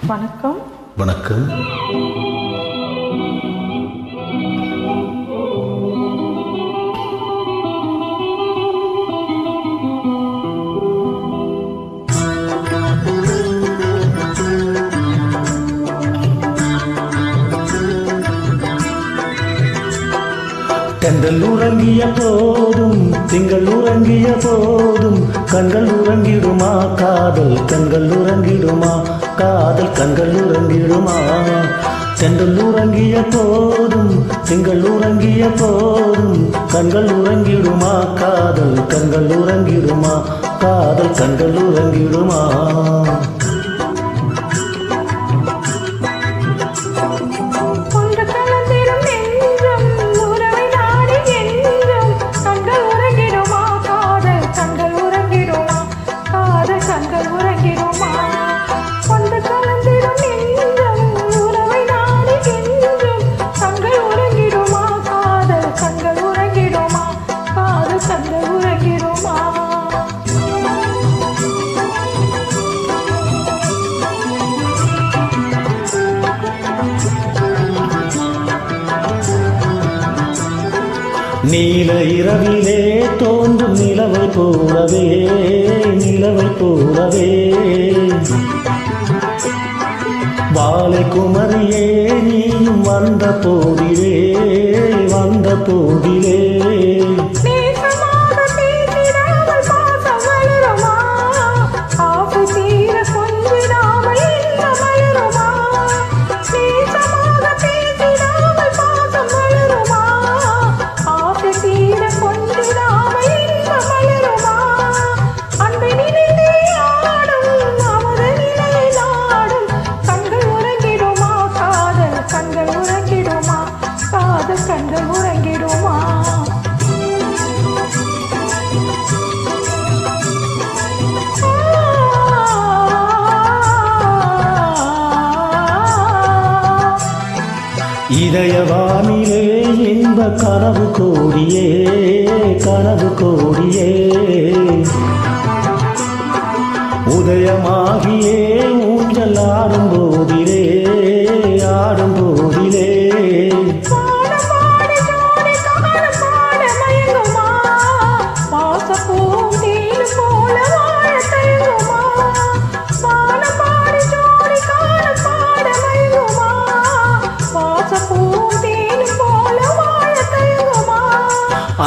வணக்கம். வணக்கம். தென்றல் உறங்கிய போதும் திங்கள் உறங்கிய போதும் கண்கள் உறங்கிடுமா காதல் கண்கள் உறங்கிடுமா காதல் கண்கள் உறங்கிடுமா. தென்றல் உறங்கிய போதும் திங்கள் உறங்கிய போதும் கண்கள் உறங்கிடுமா காதல் கண்கள் உறங்கிடுமா காதல் கண்கள் உறங்கிடுமா. நீல இரவிலே தோன்றும் நிலவை போலவே நிலவை போலவே வாழை குமரியே நீயும் வந்த போதிலே வந்த போதிலே. கண்கள் உறங்கிடுமா. இதயவானிலே இன்ப கனவு கோடியே கனவு கோடியே உதயமாகியே ஊஞ்சல் ஆடும் போதிலே ஆடும் போதிலே.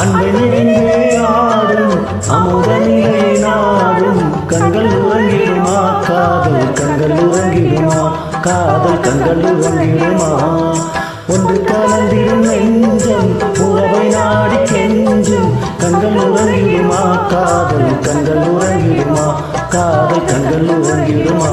அன்பை நிறைந்தே ஆடும் அமுத நிலை நாடும் கண்கள் உறங்கிடுமா காதல் கண்கள் உறங்கிடுமா காதல் கண்கள் உறங்கிடுமா. ஒன்று கலந்திடும் நெஞ்சம் உறவை நாடி கெஞ்சும் கண்கள் உறங்கிடுமா காதல் கண்கள் உறங்கிடுமா காதல் கண்கள் உறங்கிடுமா.